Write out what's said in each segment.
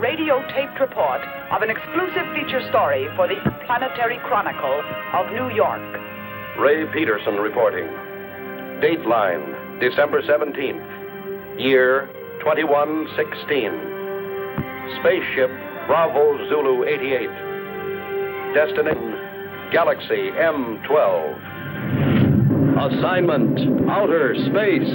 radio-taped report of an exclusive feature story for the Planetary Chronicle of New York. Ray Peterson reporting. Dateline, December 17th. Year 2116. Spaceship Bravo Zulu 88. Destination Galaxy M12. Assignment Outer Space.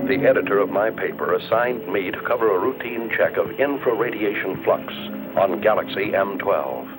The editor of my paper assigned me to cover a routine check of infraradiation flux on Galaxy M12.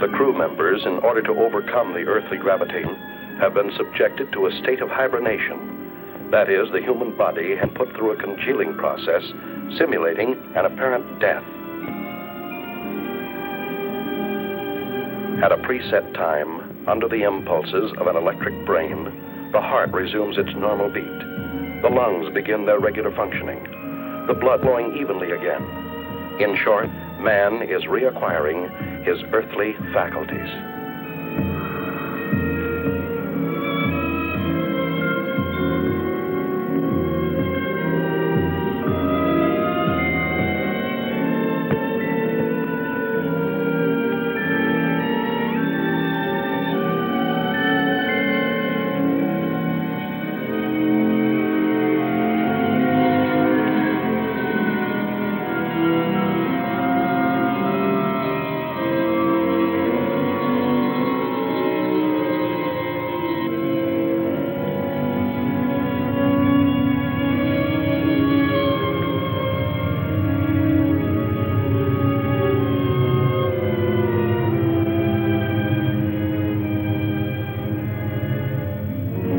The crew members, in order to overcome the earthly gravitation, have been subjected to a state of hibernation. That is, the human body had put through a congealing process, simulating an apparent death. At a preset time, under the impulses of an electric brain, the heart resumes its normal beat. The lungs begin their regular functioning, the blood flowing evenly again. In short, man is reacquiring his earthly faculties.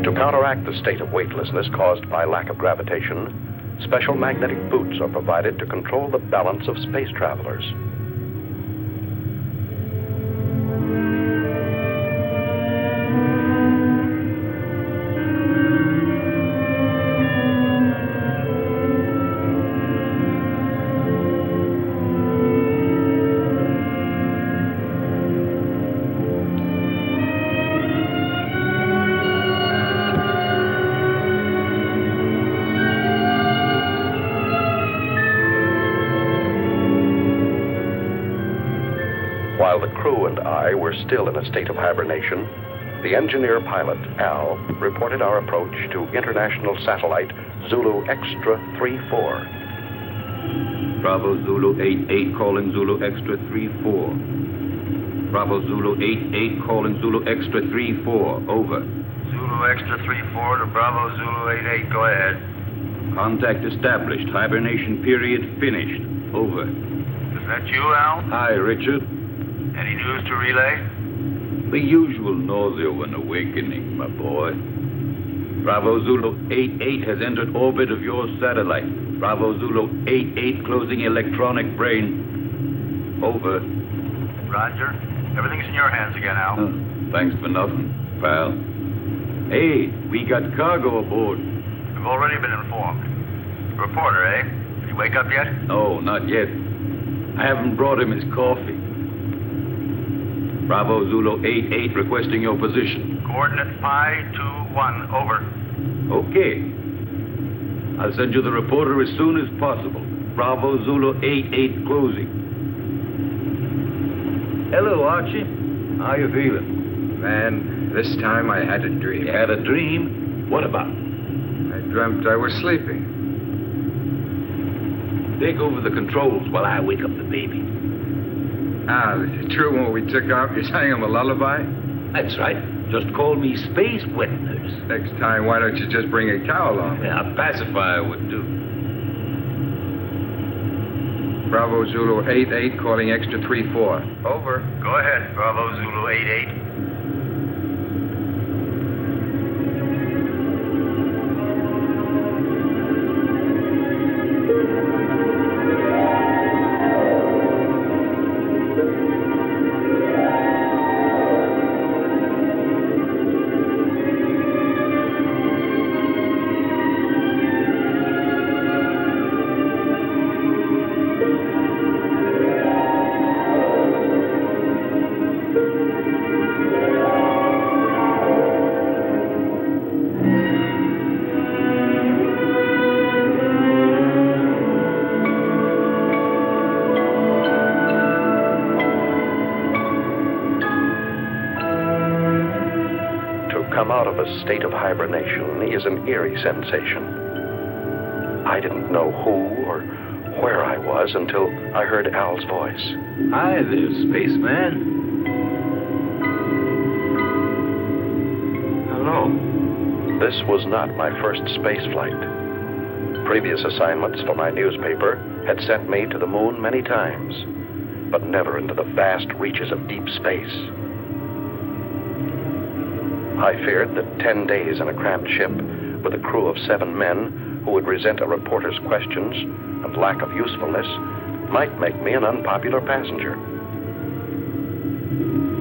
To counteract the state of weightlessness caused by lack of gravitation, special magnetic boots are provided to control the balance of space travelers. While the crew and I were still in a state of hibernation, the engineer pilot, Al, reported our approach to international satellite Zulu Extra 34. Bravo Zulu 88 calling Zulu Extra 34. Bravo Zulu 88 calling Zulu Extra 34. Over. Zulu Extra 34 to Bravo Zulu 88. Go ahead. Contact established. Hibernation period finished. Over. Is that you, Al? Hi, Richard. Any news to relay? The usual nausea when awakening, my boy. Bravo Zulu 88 has entered orbit of your satellite. Bravo Zulu 88 closing electronic brain. Over. Roger. Everything's in your hands again, Al. Thanks for nothing, pal. Hey, we got cargo aboard. We've already been informed. Reporter, eh? Did he wake up yet? No, not yet. I haven't brought him his coffee. Bravo Zulu 88 requesting your position. Coordinate Pi 21. Over. Okay. I'll send you the reporter as soon as possible. Bravo Zulu 88 closing. Hello, Archie. How you feeling? Man, this time I had a dream. You had a dream? What about? I dreamt I was sleeping. Take over the controls while I wake up the baby. Ah, is it true when we took off you sang him a lullaby? That's right. Just call me Space Wet Nurse. Next time, why don't you just bring a cow along? Yeah, a pacifier would do. Bravo Zulu 88 calling extra 3-4. Over. Go ahead, Bravo Zulu 88. Come out of a state of hibernation is an eerie sensation. I didn't know who or where I was until I heard Al's voice. Hi there, spaceman. Hello. This was not my first space flight. Previous assignments for my newspaper had sent me to the moon many times, but never into the vast reaches of deep space. I feared that 10 days in a cramped ship with a crew of 7 men who would resent a reporter's questions and lack of usefulness might make me an unpopular passenger.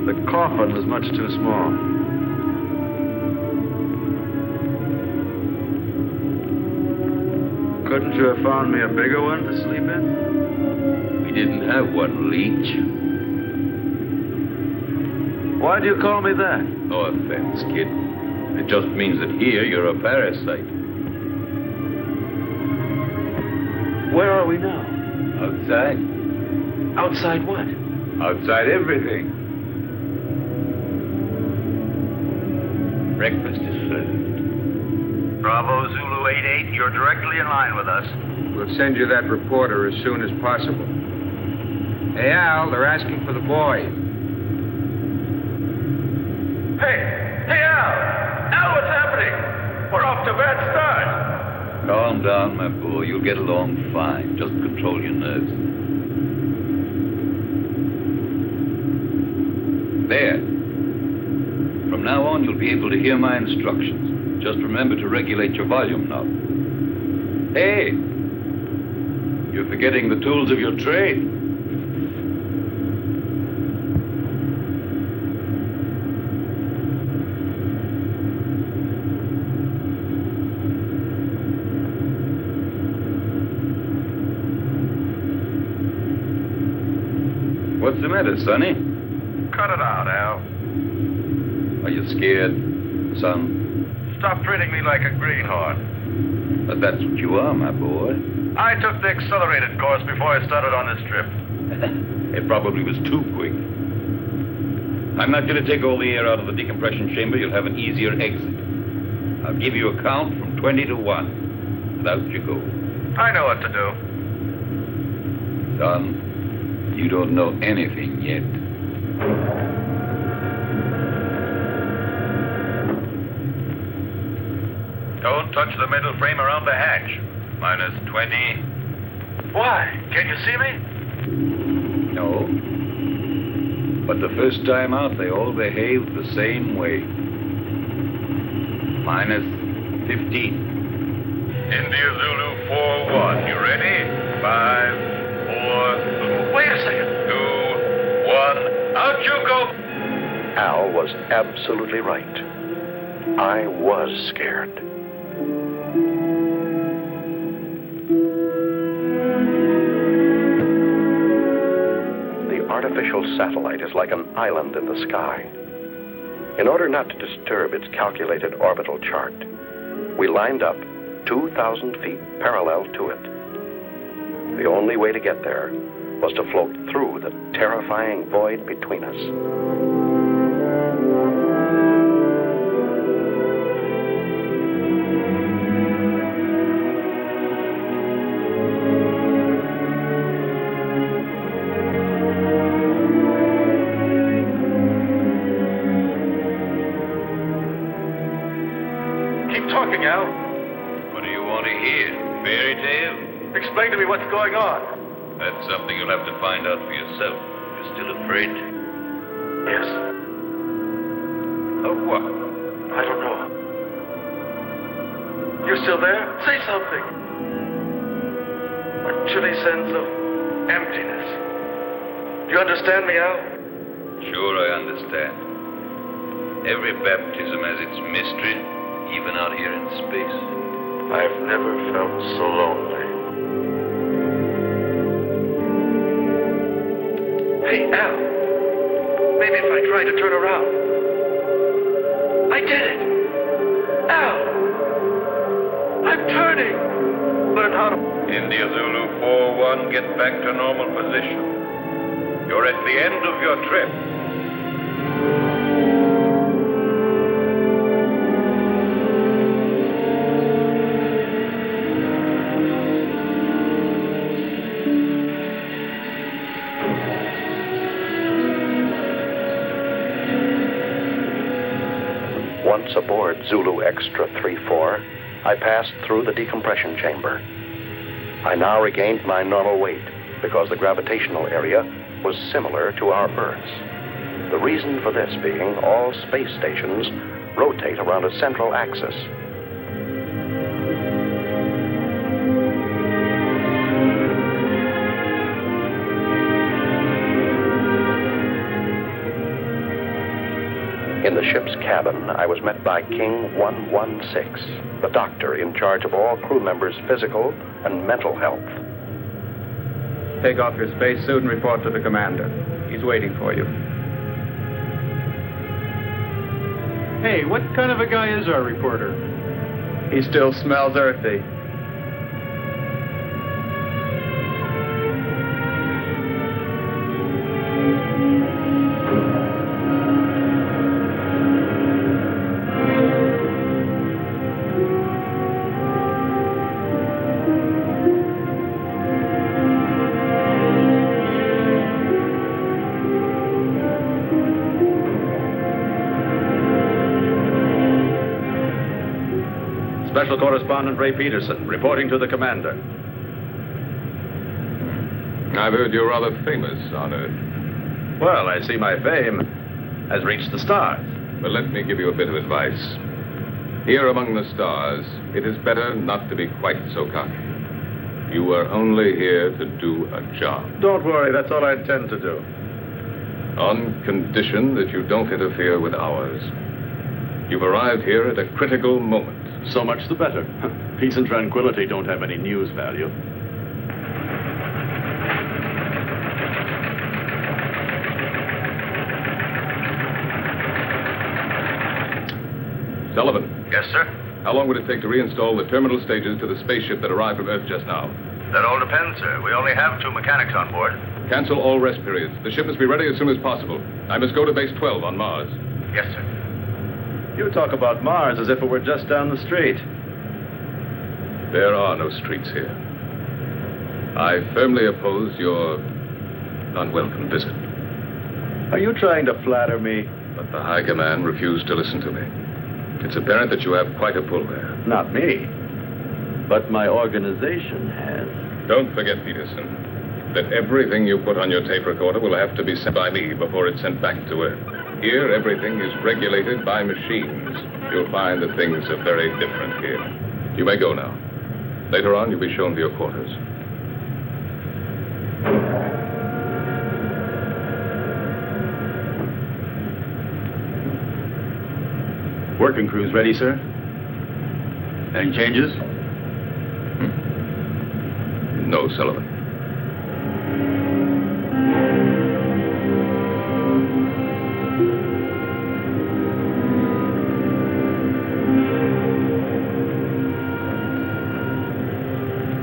The coffin was much too small. Couldn't you have found me a bigger one to sleep in? We didn't have one, Leech. Why do you call me that? No offense, kid. It just means that here you're a parasite. Where are we now? Outside. Outside what? Outside everything. Breakfast is served. Bravo Zulu 88, you're directly in line with us. We'll send you that reporter as soon as possible. Hey, Al, they're asking for the boy. Hey, Al! Al, what's happening? We're off to a bad start. Calm down, my boy. You'll get along fine. Just control your nerves. There. From now on, you'll be able to hear my instructions. Just remember to regulate your volume knob. Hey! You're forgetting the tools of your trade. What's the matter, Sonny? Cut it out, Al. Are you scared, son? Stop treating me like a greenhorn. But that's what you are, my boy. I took the accelerated course before I started on this trip. It probably was too quick. I'm not going to take all the air out of the decompression chamber. You'll have an easier exit. I'll give you a count from 20 to 1. And out you go. I know what to do. Son, you don't know anything yet. Don't touch the middle frame around the hatch. Minus 20. Why? Can you see me? No. But the first time out, they all behaved the same way. Minus 15. India Zulu 4-1. You ready? 5, 4. Wait a second. 2, 1. Out you go. Al was absolutely right. I was scared. The artificial satellite is like an island in the sky. In order not to disturb its calculated orbital chart, we lined up 2,000 feet parallel to it. The only way to get there was to float through the terrifying void between us. something, Al? What do you want to hear? Fairy tale? Explain to me what's going on. That's something you'll have to find out for yourself. You're still afraid? Yes. Of what? I don't know. You still there? Say something. A chilly sense of emptiness. Do you understand me, Al? Sure, I understand. Every baptism has its mystery, even out here in space. I've never felt so lonely. Hey, Al. Maybe if I try to turn around. I did it. Al. I'm turning. Learn how to... India Zulu 4-1, get back to normal position. You're at the end of your trip. Once aboard Zulu Extra 3-4, I passed through the decompression chamber. I now regained my normal weight because the gravitational area was similar to our Earth's. The reason for this being all space stations rotate around a central axis. In the ship's cabin, I was met by King 116, the doctor in charge of all crew members' physical and mental health. Take off your spacesuit and report to the commander. He's waiting for you. Hey, what kind of a guy is our reporter? He still smells earthy. Special Correspondent Ray Peterson, reporting to the commander. I've heard you're rather famous on Earth. Well, I see my fame has reached the stars. But let me give you a bit of advice. Here among the stars, it is better not to be quite so cocky. You are only here to do a job. Don't worry, that's all I intend to do. On condition that you don't interfere with ours. You've arrived here at a critical moment. So much the better. Peace and tranquility don't have any news value. Sullivan. Yes, sir? How long would it take to reinstall the terminal stages to the spaceship that arrived from Earth just now? That all depends, sir. We only have 2 mechanics on board. Cancel all rest periods. The ship must be ready as soon as possible. I must go to base 12 on Mars. Yes, sir. You talk about Mars as if it were just down the street. There are no streets here. I firmly oppose your unwelcome visit. Are you trying to flatter me? But the High Command refused to listen to me. It's apparent that you have quite a pull there. Not me. But my organization has. Don't forget, Peterson, that everything you put on your tape recorder will have to be sent by me before it's sent back to Earth. Here, everything is regulated by machines. You'll find that things are very different here. You may go now. Later on, you'll be shown to your quarters. Working crew's ready, sir? Any changes? No, Sullivan.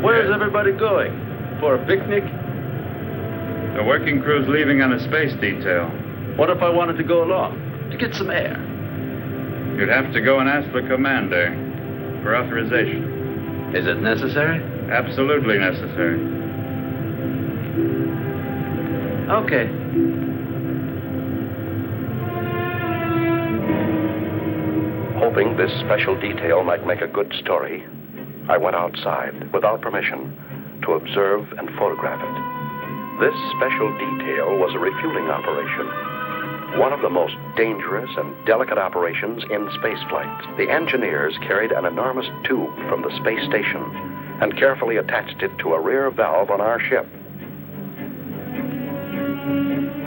Where's everybody going? For a picnic? The working crew's leaving on a space detail. What if I wanted to go along? To get some air? You'd have to go and ask the commander for authorization. Is it necessary? Absolutely necessary. Okay. Hoping this special detail might make a good story, I went outside without permission to observe and photograph it. This special detail was a refueling operation, one of the most dangerous and delicate operations in spaceflight. The engineers carried an enormous tube from the space station and carefully attached it to a rear valve on our ship.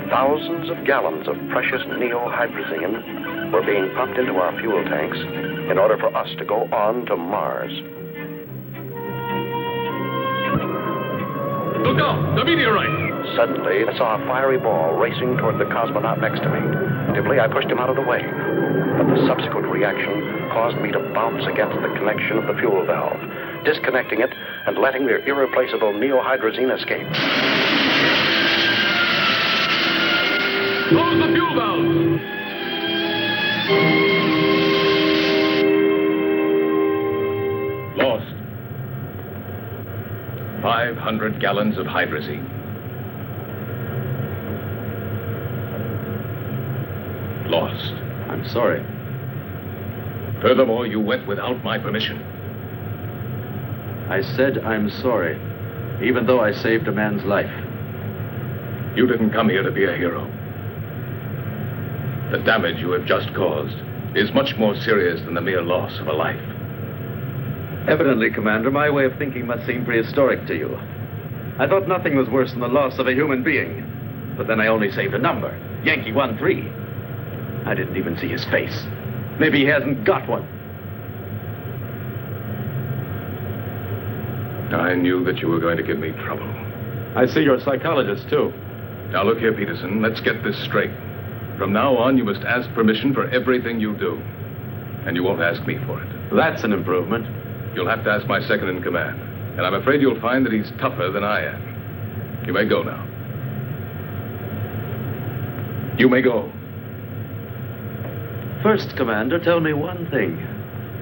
Thousands of gallons of precious neohydrazine were being pumped into our fuel tanks in order for us to go on to Mars. Look out! The meteorite! Suddenly, I saw a fiery ball racing toward the cosmonaut next to me. Instinctively, I pushed him out of the way. But the subsequent reaction caused me to bounce against the connection of the fuel valve, disconnecting it and letting the irreplaceable neohydrazine escape. Close the fuel valve! Lost. 500 gallons of hydrazine. Lost. I'm sorry. Furthermore, you went without my permission. I said I'm sorry, even though I saved a man's life. You didn't come here to be a hero. The damage you have just caused is much more serious than the mere loss of a life. Evidently, Commander, my way of thinking must seem prehistoric to you. I thought nothing was worse than the loss of a human being. But then I only saved a number, Yankee 13. I didn't even see his face. Maybe he hasn't got one. I knew that you were going to give me trouble. I see you're a psychologist, too. Now look here, Peterson, let's get this straight. From now on, you must ask permission for everything you do. And you won't ask me for it. That's an improvement. You'll have to ask my second in command. And I'm afraid you'll find that he's tougher than I am. You may go now. You may go. First, Commander, tell me one thing.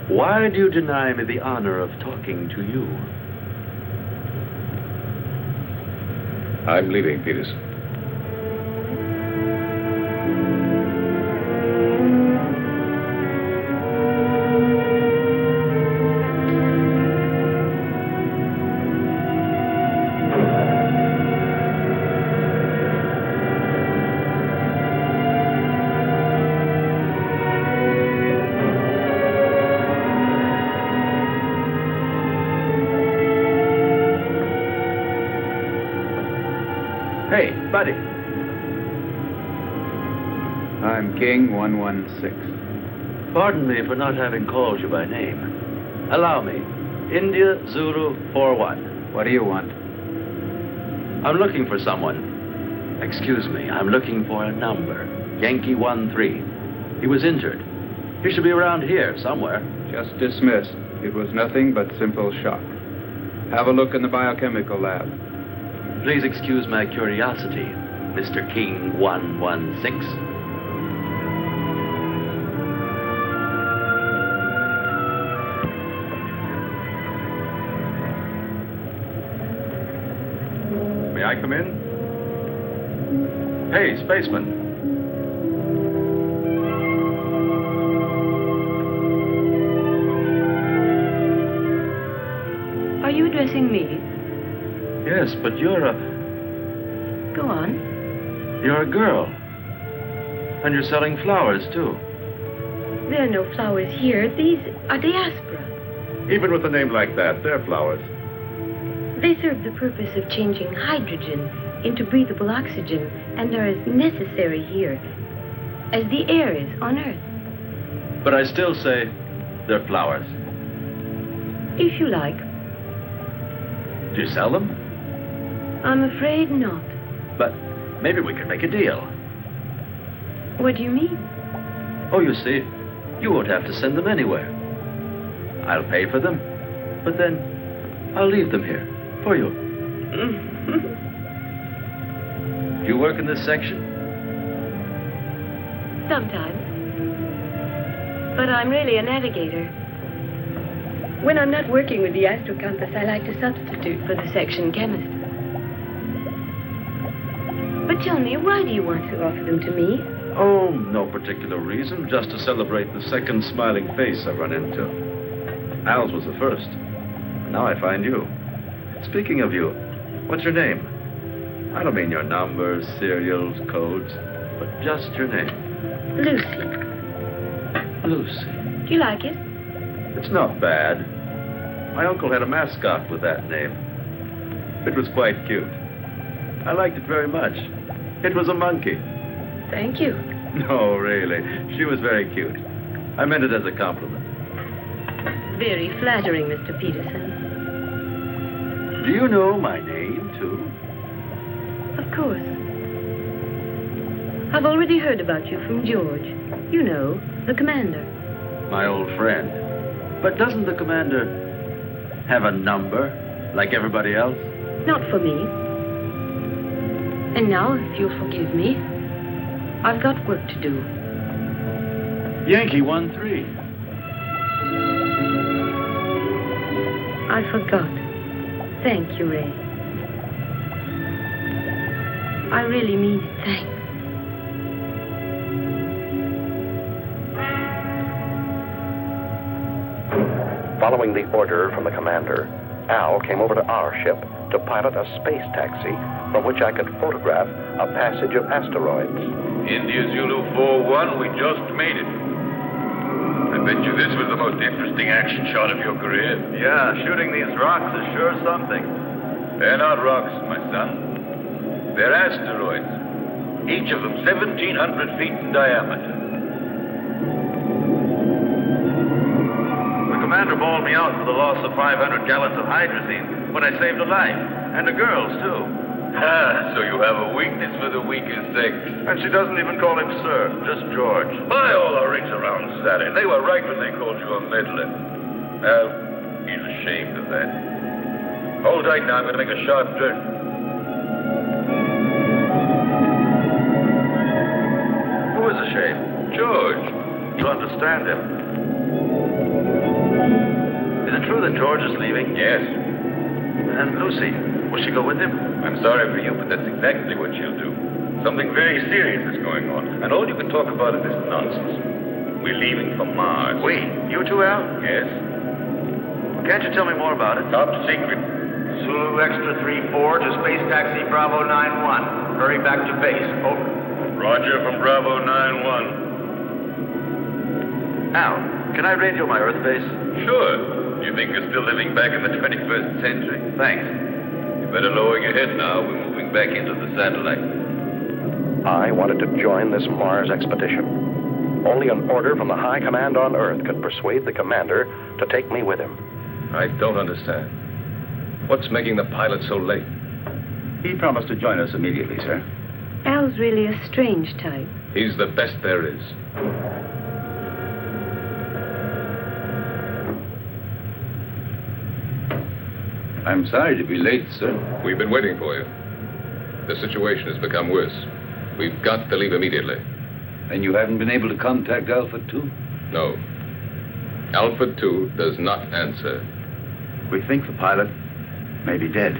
Why do you deny me the honor of talking to you? I'm leaving, Peterson. Hey, buddy. I'm King 116. Pardon me for not having called you by name. Allow me. India Zulu 41. What do you want? I'm looking for someone. Excuse me, I'm looking for a number. Yankee 13. He was injured. He should be around here somewhere. Just dismissed. It was nothing but simple shock. Have a look in the biochemical lab. Please excuse my curiosity, Mr. King 116. May I come in? Hey, spaceman. Are you addressing me? Yes, but you're a... Go on. You're a girl. And you're selling flowers, too. There are no flowers here. These are diaspora. Even with a name like that, they're flowers. They serve the purpose of changing hydrogen into breathable oxygen and are as necessary here as the air is on Earth. But I still say they're flowers. If you like. Do you sell them? I'm afraid not. But maybe we could make a deal. What do you mean? Oh, you see, you won't have to send them anywhere. I'll pay for them, but then I'll leave them here for you. Do you work in this section? Sometimes. But I'm really a navigator. When I'm not working with the astrocompass, I like to substitute for the section chemist. But tell me, why do you want to offer them to me? Oh, no particular reason, just to celebrate the second smiling face I run into. Al's was the first. Now I find you. Speaking of you, what's your name? I don't mean your numbers, serials, codes, but just your name. Lucy. Lucy. Do you like it? It's not bad. My uncle had a mascot with that name. It was quite cute. I liked it very much. It was a monkey. Thank you. No, really. She was very cute. I meant it as a compliment. Very flattering, Mr. Peterson. Do you know my name, too? Of course. I've already heard about you from George. You know, the commander. My old friend. But doesn't the commander have a number, like everybody else? Not for me. And now, if you'll forgive me, I've got work to do. Yankee 1-3. I forgot. Thank you, Ray. I really mean it. Thanks. Following the order from the commander, Al came over to our ship to pilot a space taxi from which I could photograph a passage of asteroids. India Zulu 4-1, we just made it. I bet you this was the most interesting action shot of your career. Yeah, shooting these rocks is sure something. They're not rocks, my son. They're asteroids. Each of them 1,700 feet in diameter. The commander bawled me out for the loss of 500 gallons of hydrazine when I saved a life. And the girls, too. Ah, so you have a weakness for the weaker sex. And she doesn't even call him sir, just George. Buy all the rings around Saturday. They were right when they called you a meddler. Well, he's ashamed of that. Hold tight now, I'm going to make a sharp turn. Who is ashamed? George. To understand him. Is it true that George is leaving? Yes. And Lucy, will she go with him? I'm sorry for you, but that's exactly what she'll do. Something very serious is going on, and all you can talk about is this nonsense. We're leaving for Mars. We? You too, Al? Yes. Can't you tell me more about it? Top secret. Zulu Extra 3-4 to Space Taxi Bravo 9-1. Hurry back to base. Over. Roger from Bravo 9-1. Al, can I radio my Earth base? Sure. You think you're still living back in the 21st century? Thanks. You better lower your head now. We're moving back into the satellite. I wanted to join this Mars expedition. Only an order from the high command on Earth could persuade the commander to take me with him. I don't understand. What's making the pilot so late? He promised to join us immediately, sir. Al's really a strange type. He's the best there is. I'm sorry to be late, sir. We've been waiting for you. The situation has become worse. We've got to leave immediately. And you haven't been able to contact Alpha 2? No. Alpha 2 does not answer. We think the pilot may be dead.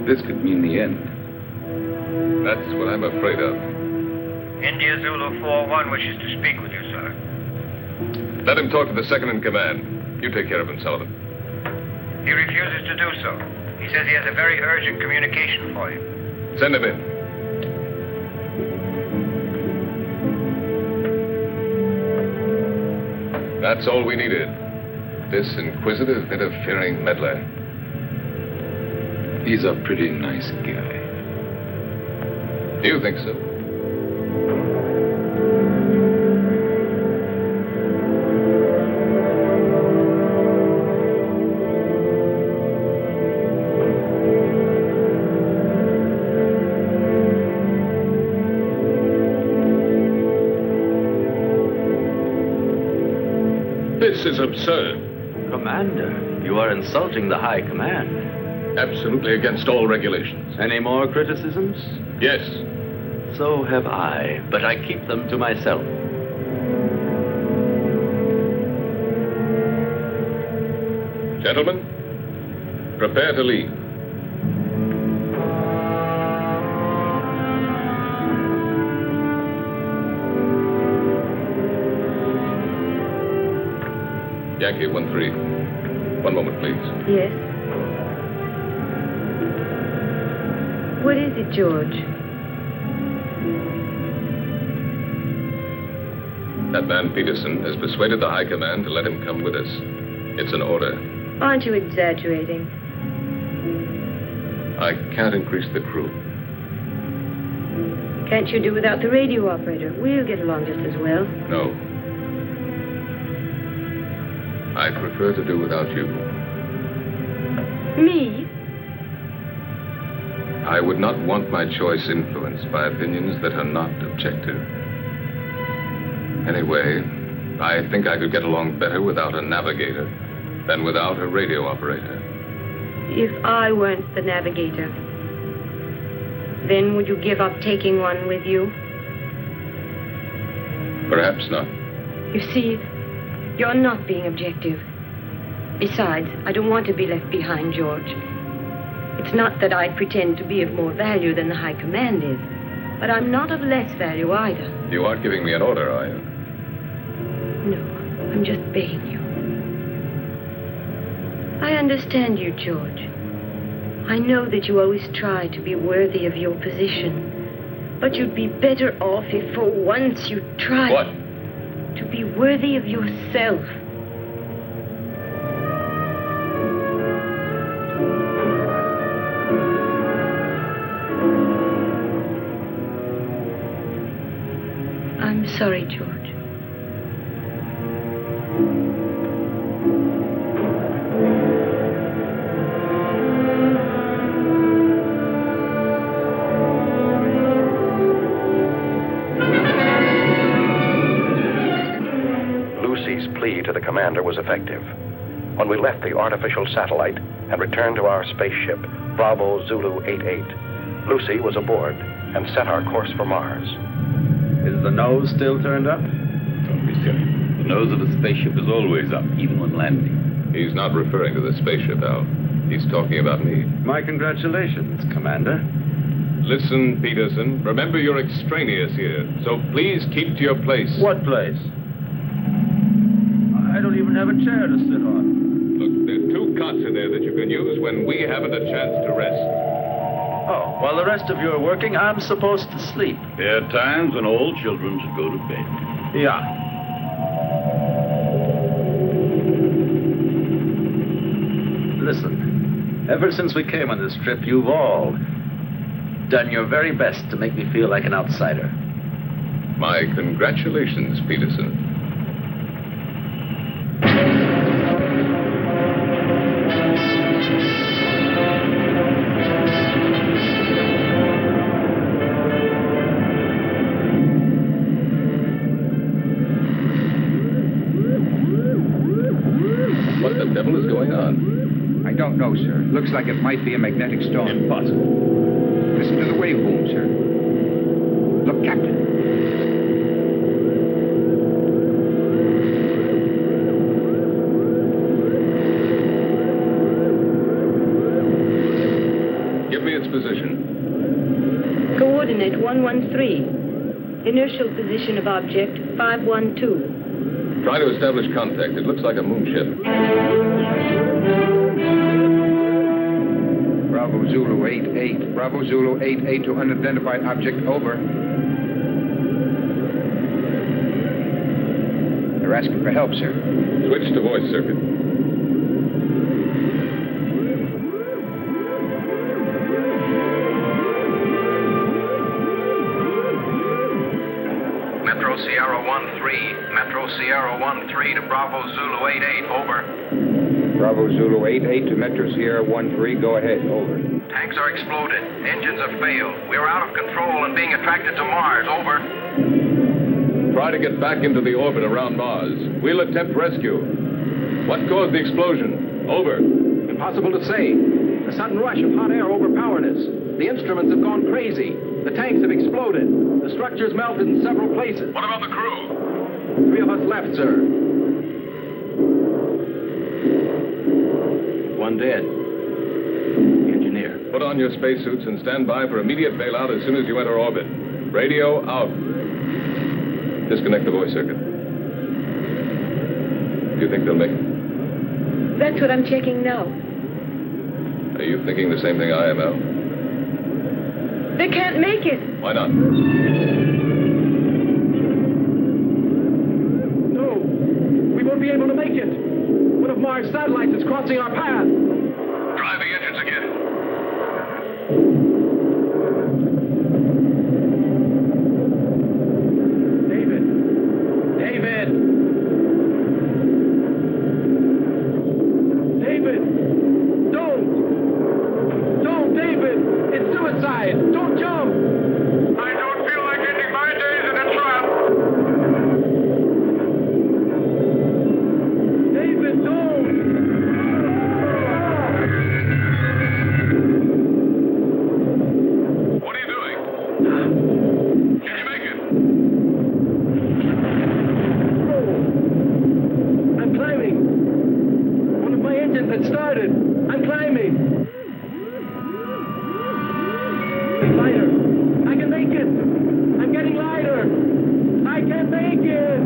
This could mean the end. That's what I'm afraid of. India Zulu 4-1 wishes to speak with you, sir. Let him talk to the second in command. You take care of him, Sullivan. He refuses to do so. He says he has a very urgent communication for you. Send him in. That's all we needed. This inquisitive, interfering meddler. He's a pretty nice guy. Do you think so? This is absurd. Commander, you are insulting the high command. Absolutely against all regulations. Any more criticisms? Yes. So have I, but I keep them to myself. Gentlemen, prepare to leave. Yankee 1-3. One moment, please. Yes? What is it, George? That man Peterson has persuaded the High Command to let him come with us. It's an order. Aren't you exaggerating? I can't increase the crew. Can't you do without the radio operator? We'll get along just as well. No. I prefer to do without you. Me? I would not want my choice influenced by opinions that are not objective. Anyway, I think I could get along better without a navigator than without a radio operator. If I weren't the navigator, then would you give up taking one with you? Perhaps not. You see, you're not being objective. Besides, I don't want to be left behind, George. It's not that I pretend to be of more value than the High Command is, but I'm not of less value either. You aren't giving me an order, are you? No, I'm just begging you. I understand you, George. I know that you always try to be worthy of your position, but you'd be better off if for once you tried... What? To be worthy of yourself. I'm sorry, George. To the commander was effective. When we left the artificial satellite and returned to our spaceship, Bravo Zulu 88, Lucy was aboard and set our course for Mars. Is the nose still turned up? Don't be silly. The nose of a spaceship is always up, even when landing. He's not referring to the spaceship, Al. He's talking about me. My congratulations, Commander. Listen, Peterson. Remember you're extraneous here, so please keep to your place. What place? I don't even have a chair to sit on. Look, there are 2 cots in there that you can use when we haven't a chance to rest. Oh, while the rest of you are working, I'm supposed to sleep. There are times when all children should go to bed. Yeah. Listen, ever since we came on this trip, you've all done your very best to make me feel like an outsider. My congratulations, Peterson. What the devil is going on? I don't know, sir. Looks like it might be a magnetic storm. Impossible. Listen to the wave boom, sir. Look, Captain. Give me its position. Coordinate 113. Inertial position of object 512. Try to establish contact. It looks like a moonship. Bravo Zulu 88. Bravo Zulu 88 to unidentified object. Over. They're asking for help, sir. Switch to voice circuit. Metro Sierra 1-3. Metro Sierra 1-3 to Bravo Zulu 88. Over. Bravo Zulu 88 to Metro Sierra 1-3. Go ahead. Over. Tanks are exploded. Engines have failed. We are out of control and being attracted to Mars. Over. Try to get back into the orbit around Mars. We'll attempt rescue. What caused the explosion? Over. Impossible to say. A sudden rush of hot air overpowered us. The instruments have gone crazy. The tanks have exploded. The structures melted in several places. What about the crew? 3 of us left, sir. 1 dead. Engineer. Put on your spacesuits and stand by for immediate bailout as soon as you enter orbit. Radio out. Disconnect the voice circuit. Do you think they'll make it? That's what I'm checking now. Are you thinking the same thing I am, Al? They can't make it. Why not? No, we won't be able to make it. One of Mars' satellites is crossing our path. Drive the engines again. David! Don't, David! It's suicide! Don't jump! I don't feel like ending my days in a trap. David, don't! What are you doing? Can you make it? I'm climbing. One of my engines had started. I'm climbing. Lighter. I can make it. I'm getting lighter. I can make it.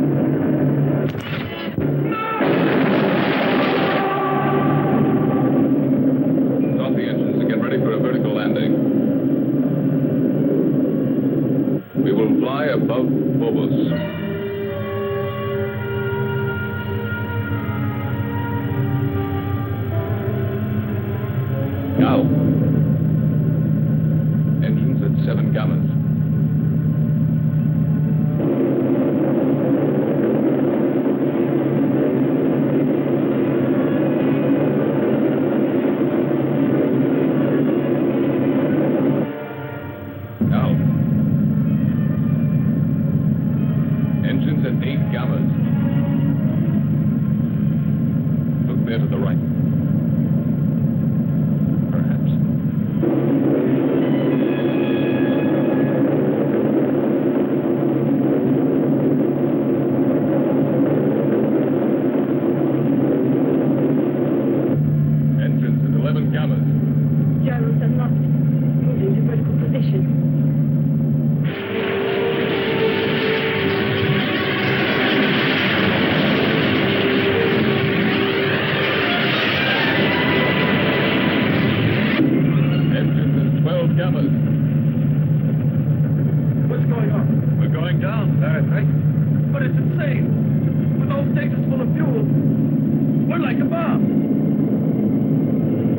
Start the engines and get ready for a vertical landing. We will fly above Phobos. Now. Engines at 7 gammas. Now. Engines at 8 gammas. Look there to the right. Perhaps. Engines at 11 gammas. Gyros unlocked. Moving to vertical position. Engines at 12 gammas. What's going on? We're going down. That's right. But it's insane. With those stations full of fuel, we're like a bomb.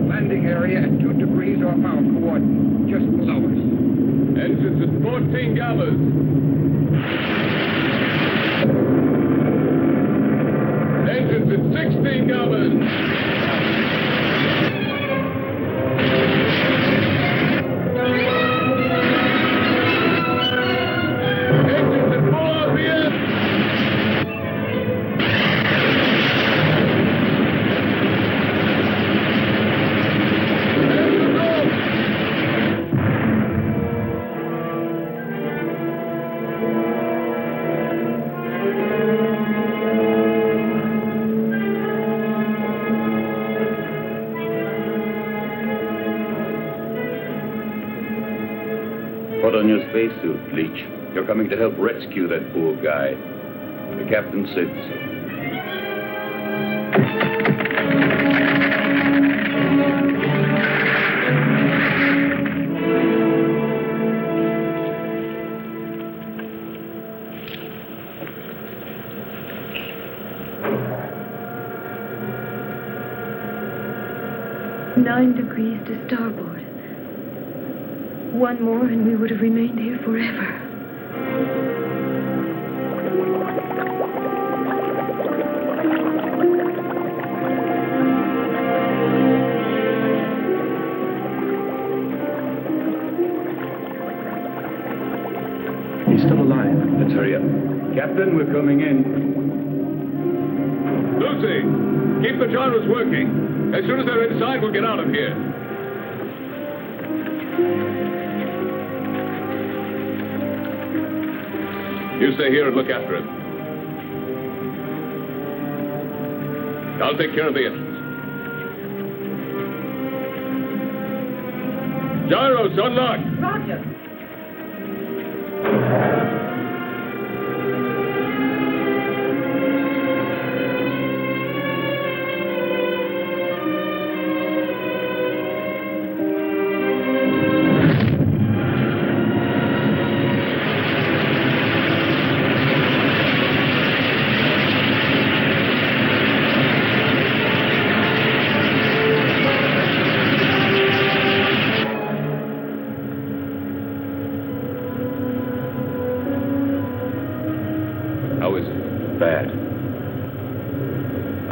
Landing area at 2 degrees off our coordinate, just below us. Engines at 14 gammas. Engines at 16 gammas. Engines at full RPM. Engines off. Put on your spacesuit, Leech. You're coming to help rescue that poor guy. The captain said so. Nine degrees to starboard. One more and we would have remained here forever. He's still alive. Let's hurry up. Captain, we're coming in. Lucy, keep the gyros working. As soon as they're inside, we'll get out of here. You stay here and look after him. I'll take care of the engines. Gyros unlocked. Roger.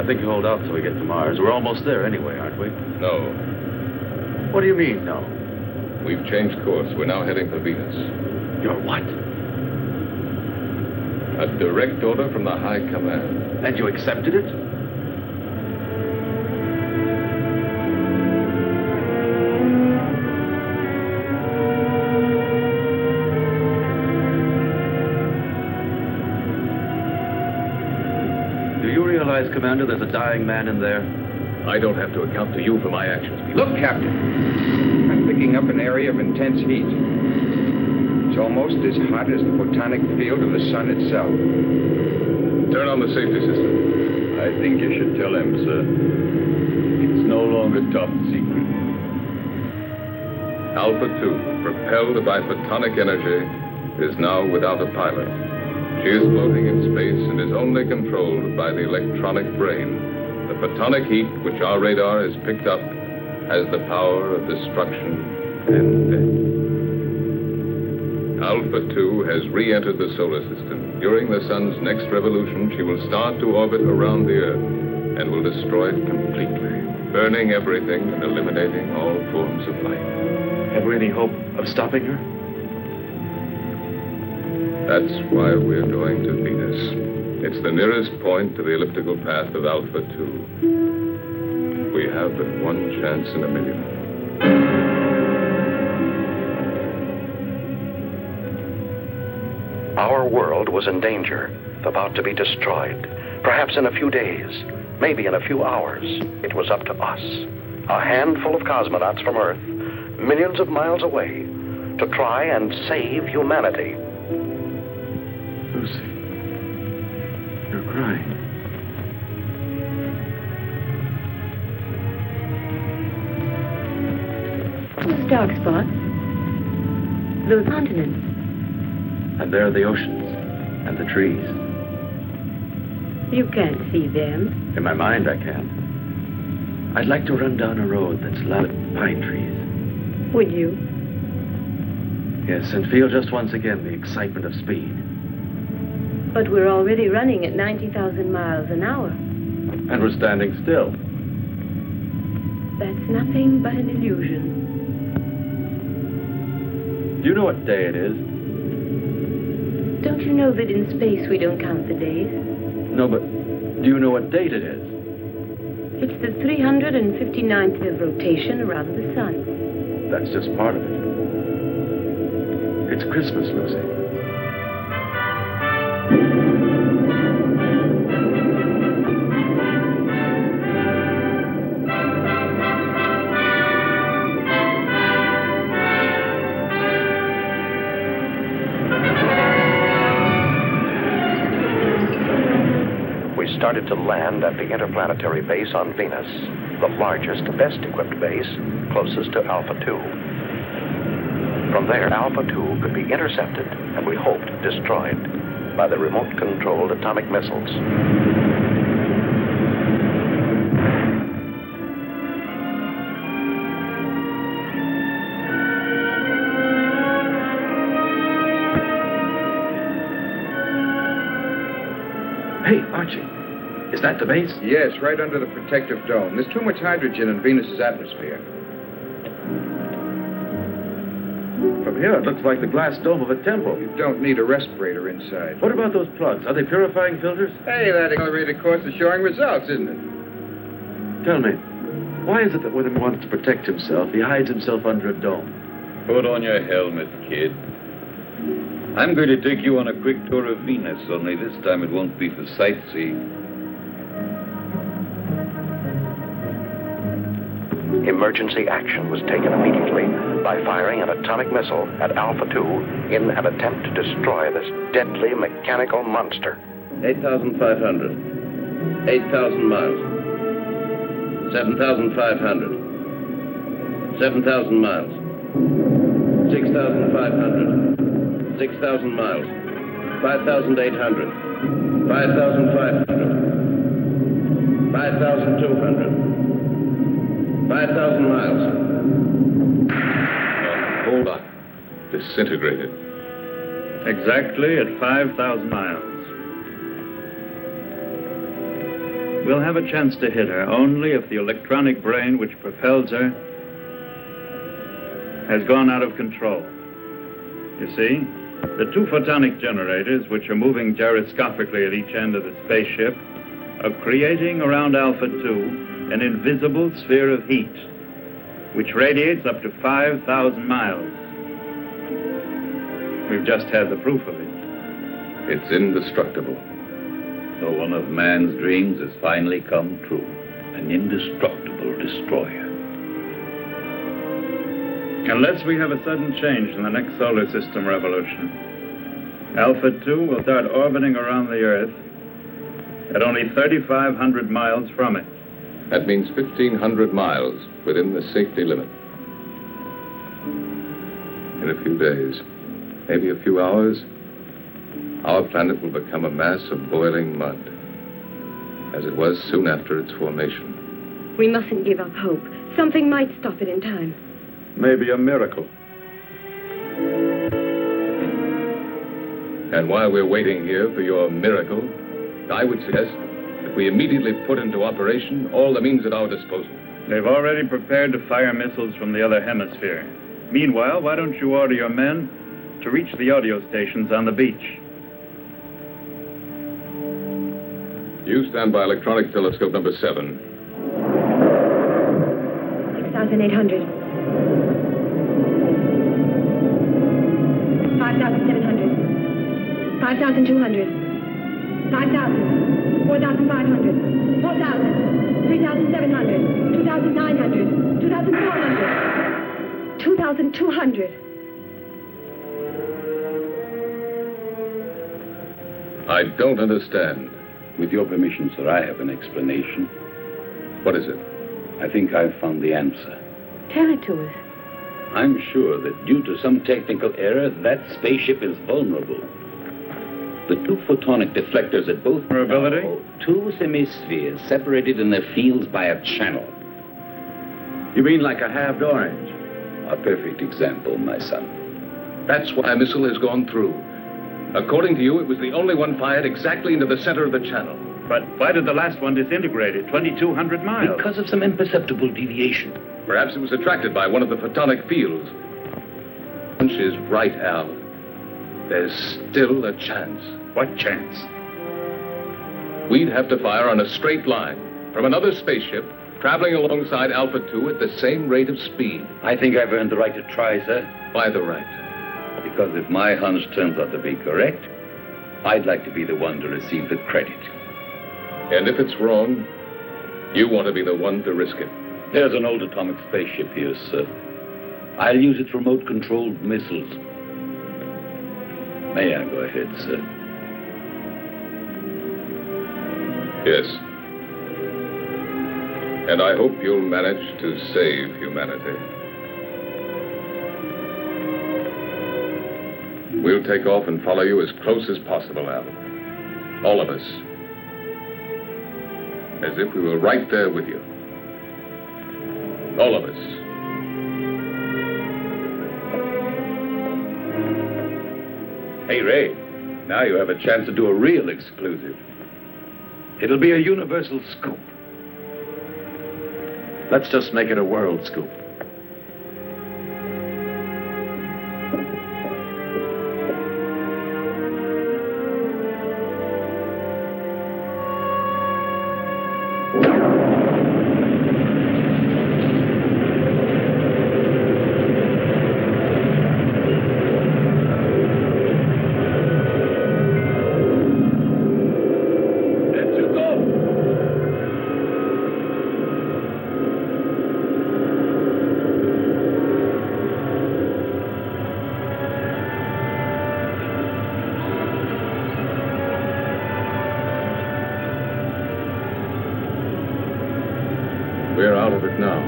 I think you hold out till we get to Mars. We're almost there anyway, aren't we? No. What do you mean, no? We've changed course. We're now heading for Venus. You're what? A direct order from the High Command. And you accepted it? Do you realize, Commander, there's a dying man in there? I don't have to account to you for my actions, Peter. Look, Captain. I'm picking up an area of intense heat. It's almost as hot as the photonic field of the sun itself. Turn on the safety system. I think you should tell him, sir. It's no longer top secret. Alpha 2, propelled by photonic energy, is now without a pilot. She is floating in space and is only controlled by the electronic brain. The photonic heat, which our radar has picked up, has the power of destruction and death. Alpha 2 has re-entered the solar system. During the sun's next revolution, she will start to orbit around the Earth and will destroy it completely, burning everything and eliminating all forms of life. Have we any hope of stopping her? That's why we're going to Venus. It's the nearest point to the elliptical path of Alpha 2. We have but one chance in a million. Our world was in danger, about to be destroyed. Perhaps in a few days, maybe in a few hours. It was up to us, a handful of cosmonauts from Earth, millions of miles away, to try and save humanity. Lucy, you're crying. Those dark spots. Those continents. And there are the oceans and the trees. You can't see them. In my mind, I can. I'd like to run down a road that's lined with pine trees. Would you? Yes, and feel just once again the excitement of speed. But we're already running at 90,000 miles an hour. And we're standing still. That's nothing but an illusion. Do you know what day it is? Don't you know that in space we don't count the days? No, but do you know what date it is? It's the 359th of rotation around the sun. That's just part of it. It's Christmas, Lucy. Started to land at the interplanetary base on Venus, the largest, best-equipped base, closest to Alpha 2. From there, Alpha 2 could be intercepted, and we hoped destroyed, by the remote-controlled atomic missiles. Hey, Archie. Is that the base? Yes, right under the protective dome. There's too much hydrogen in Venus's atmosphere. From here, it looks like the glass dome of a temple. You don't need a respirator inside. What about those plugs? Are they purifying filters? Hey, that accelerated course is showing results, isn't it? Tell me, why is it that when he wants to protect himself, he hides himself under a dome? Put on your helmet, kid. I'm going to take you on a quick tour of Venus, only this time it won't be for sightseeing. Emergency action was taken immediately by firing an atomic missile at Alpha 2 in an attempt to destroy this deadly mechanical monster. 8,500. 8,000 miles. 7,500. 7,000 miles. 6,500. 6,000 miles. 5,800. 5,500. 5,200. 5,000 miles. Hold on. Disintegrated. Exactly at 5,000 miles. We'll have a chance to hit her only if the electronic brain which propels her has gone out of control. You see, the two photonic generators, which are moving gyroscopically at each end of the spaceship, are creating around Alpha 2 an invisible sphere of heat, which radiates up to 5,000 miles. We've just had the proof of it. It's indestructible. So one of man's dreams has finally come true. An indestructible destroyer. Unless we have a sudden change in the next solar system revolution, Alpha 2 will start orbiting around the Earth at only 3,500 miles from it. That means 1,500 miles within the safety limit. In a few days, maybe a few hours, our planet will become a mass of boiling mud, as it was soon after its formation. We mustn't give up hope. Something might stop it in time. Maybe a miracle. And while we're waiting here for your miracle, I would suggest that we immediately put into operation all the means at our disposal. They've already prepared to fire missiles from the other hemisphere. Meanwhile, why don't you order your men to reach the audio stations on the beach? You stand by electronic telescope number 7. 6,800. 5,700. 5,200. 5,000. 4,500. 4,000. 3,700. 2,900. 2,400. 2,200. I don't understand. With your permission, sir, I have an explanation. What is it? I think I've found the answer. Tell it to us. I'm sure that due to some technical error, that spaceship is vulnerable. The two photonic deflectors at both... Vulnerability? Two semispheres separated in their fields by a channel. You mean like a halved orange? A perfect example, my son. That's why a missile has gone through. According to you, it was the only one fired exactly into the center of the channel. But why did the last one disintegrate at 2,200 miles? Because of some imperceptible deviation. Perhaps it was attracted by one of the photonic fields. Hunch is right, Al. There's still a chance. What chance? We'd have to fire on a straight line from another spaceship traveling alongside Alpha 2 at the same rate of speed. I think I've earned the right to try, sir. Why the right? Because if my hunch turns out to be correct, I'd like to be the one to receive the credit. And if it's wrong, you want to be the one to risk it. There's an old atomic spaceship here, sir. I'll use its remote-controlled missiles. May I go ahead, sir? Yes. And I hope you'll manage to save humanity. We'll take off and follow you as close as possible, Al. All of us. As if we were right there with you. All of us. Hey, Ray, now you have a chance to do a real exclusive. It'll be a universal scoop. Let's just make it a world scoop. We're out of it now.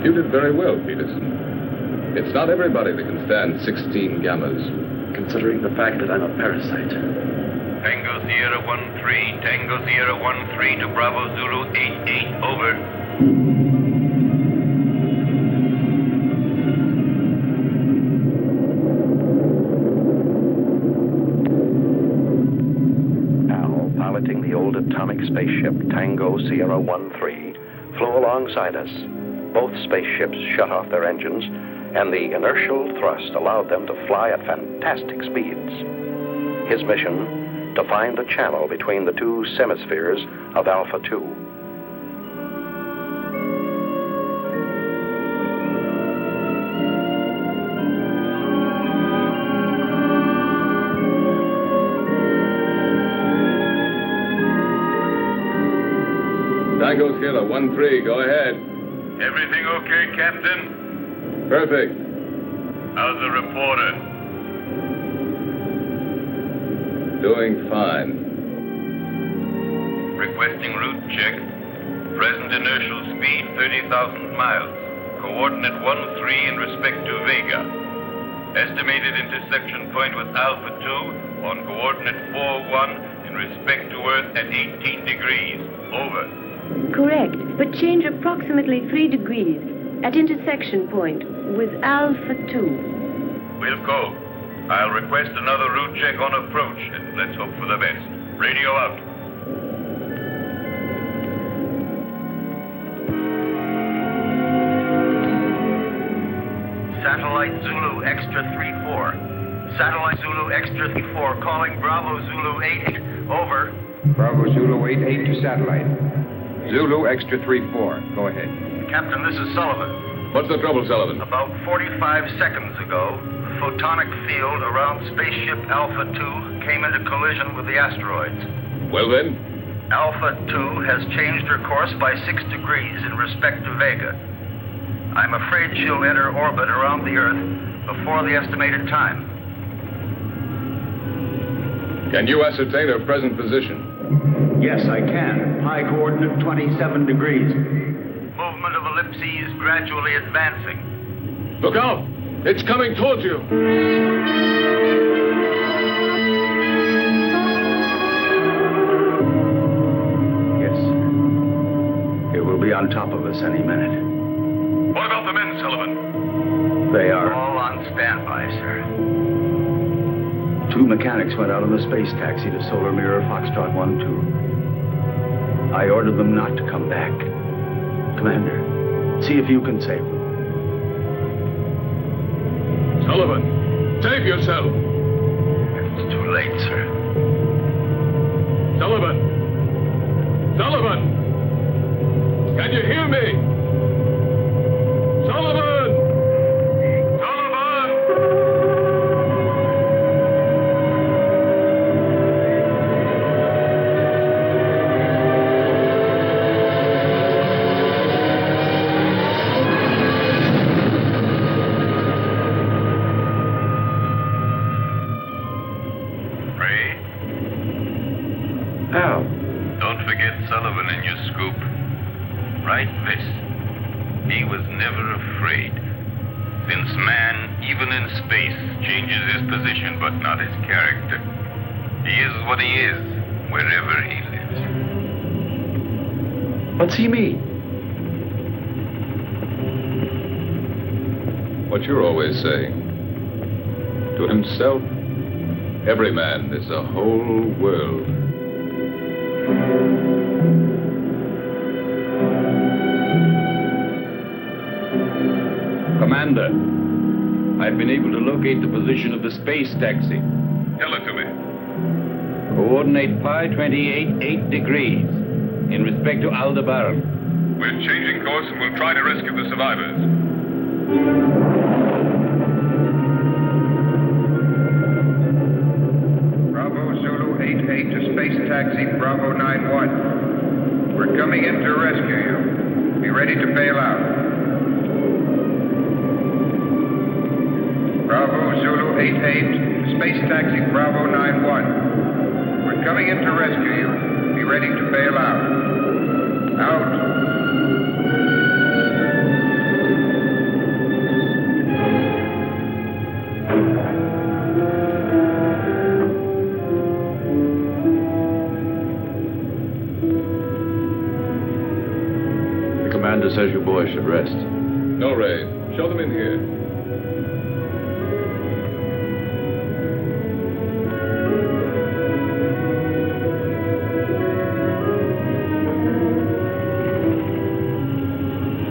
You did very well, Peterson. It's not everybody that can stand 16 gammas. Considering the fact that I'm a parasite. Tango Sierra 1-3, Tango Sierra 1-3 to Bravo Zulu 8-8, over. piloting the old atomic spaceship Tango Sierra 13, flew alongside us. Both spaceships shut off their engines, and the inertial thrust allowed them to fly at fantastic speeds. His mission, to find the channel between the two semispheres of Alpha 2. Tango Sierra 13, go ahead. Everything okay, Captain? Perfect. How's the reporter? Doing fine. Requesting route check. Present inertial speed 30,000 miles. Coordinate 13 in respect to Vega. Estimated intersection point with Alpha 2 on coordinate 41 in respect to Earth at 18 degrees. Over. Correct, but change approximately 3 degrees at intersection point with Alpha 2. We'll go. I'll request another route check on approach, and let's hope for the best. Radio out. Satellite Zulu Extra 3-4. Satellite Zulu Extra 3-4 calling Bravo Zulu 88. Over. Bravo Zulu 88 to satellite. Zulu Extra 3-4. Go ahead. Captain, this is Sullivan. What's the trouble, Sullivan? About 45 seconds ago, the photonic field around spaceship Alpha 2 came into collision with the asteroids. Well then? Alpha 2 has changed her course by 6 degrees in respect to Vega. I'm afraid she'll enter orbit around the Earth before the estimated time. Can you ascertain her present position? Yes, I can. High coordinate 27 degrees. Movement of ellipses gradually advancing. Look out! It's coming towards you! Yes. It will be on top of us any minute. What about the men, Sullivan? They are all on standby, sir. 2 mechanics went out on the space taxi to Solar Mirror Foxtrot 1-2. I ordered them not to come back. Commander, see if you can save them. Sullivan, save yourself! It's too late, sir. Sullivan! Sullivan! Can you hear me? Sullivan! Sullivan! Al. Don't forget Sullivan in your scoop. Write this. He was never afraid. Since man, even in space, changes his position but not his character. He is what he is, wherever he lives. What's he mean? What you're always saying. To himself, every man is a whole world. Commander, I've been able to locate the position of the space taxi. Tell it to me. Coordinate pi 28, 8 degrees in respect to Aldebaran. We're changing course and we'll try to rescue the survivors. Bravo Zulu 88 to space taxi Bravo 91. We're coming in to rescue you. Be ready to bail out. Bravo Zulu 88, space taxi Bravo 91. We're coming in to rescue you. Be ready to bail out. Out. The commander says you boys should rest. No, Ray. Show them in here.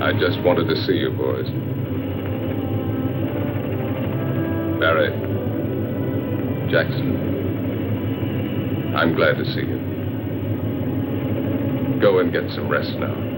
I just wanted to see you boys. Barry, Jackson, I'm glad to see you. Go and get some rest now.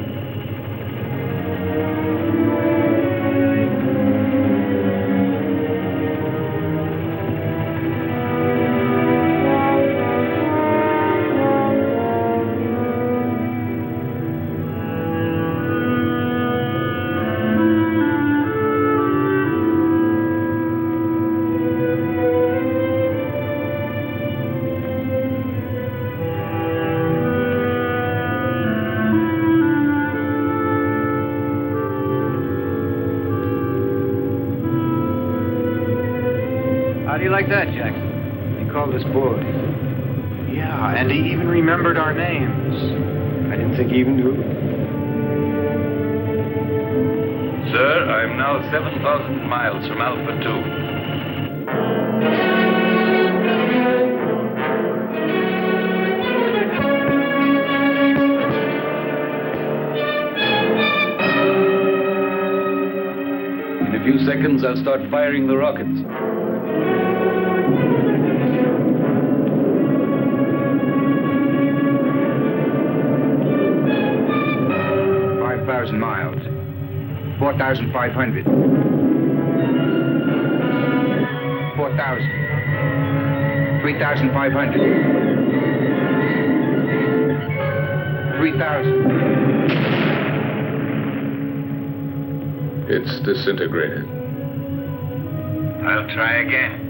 How do you like that, Jackson? He called us boys. Yeah, and he even remembered our names. I didn't think he even knew. Sir, I'm now 7,000 miles from Alpha 2. In a few seconds, I'll start firing the rockets. 5,000 miles. 4,500. 4,000. 3,500. 3,000. It's disintegrated. I'll try again.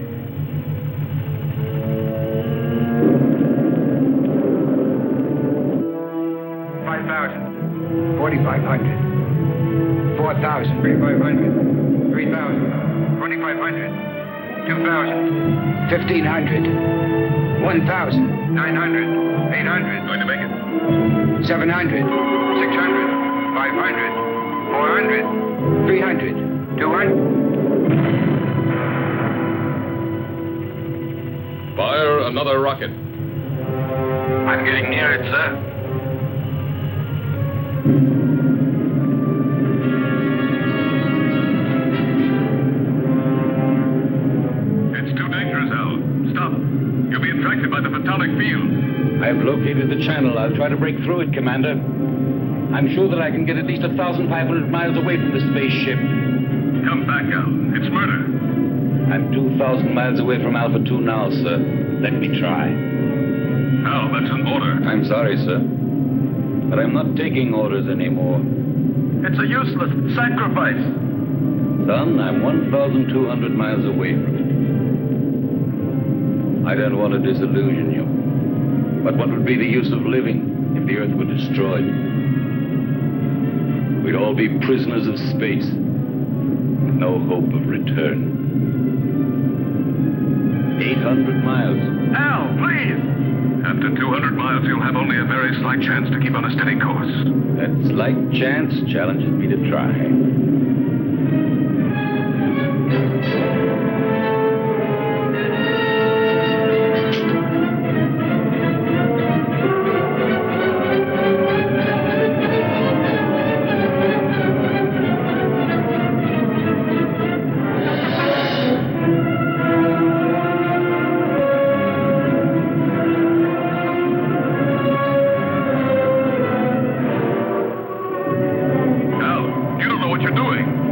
5,000. 4,500. 4,000. 3,500. 3,000. 2,500. 2,000. 1,500. 1,000. 900. 800. Going to make it. 700. 600. 500. 400. 300. 200. Fire another rocket. I'm getting near it, sir. It's too dangerous, Al. Stop. You'll be attracted by the photonic field. I've located the channel. I'll try to break through it, Commander. I'm sure that I can get at least 1,500 miles away from the spaceship. Come back, Al. It's murder. I'm 2,000 miles away from Alpha 2 now, sir. Let me try. Al, that's an order. I'm sorry, sir. But I'm not taking orders anymore. It's a useless sacrifice. Son, I'm 1,200 miles away from it. I don't want to disillusion you. But what would be the use of living if the Earth were destroyed? We'd all be prisoners of space, with no hope of return. 800 miles. Al, please! After 200 miles, you'll have only a very slight chance to keep on a steady course. That slight chance challenges me to try.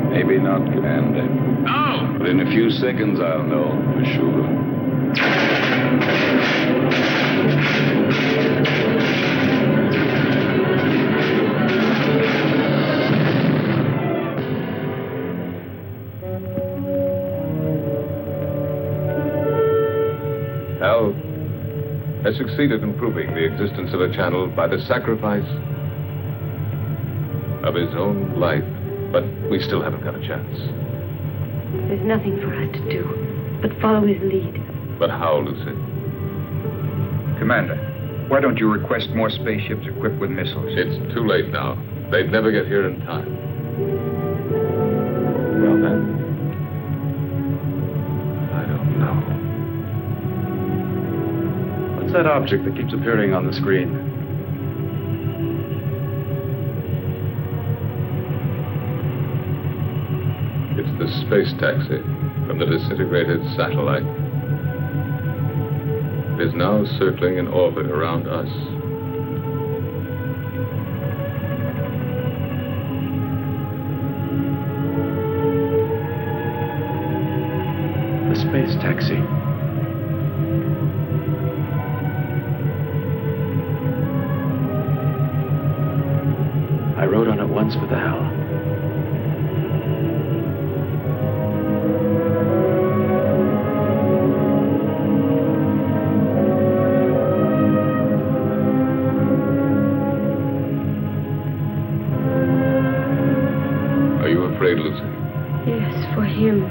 Maybe not, Commander. No! But in a few seconds, I'll know for sure. Al has succeeded in proving the existence of a channel by the sacrifice of his own life. But we still haven't got a chance. There's nothing for us to do but follow his lead. But how, Lucy? Commander, why don't you request more spaceships equipped with missiles? It's too late now. They'd never get here in time. Well, then, I don't know. what's that object that keeps appearing on the screen? The space taxi from the disintegrated satellite is now circling in orbit around us. The space taxi. I rode on it once with Al. Are you afraid, Lucy? Yes, for him.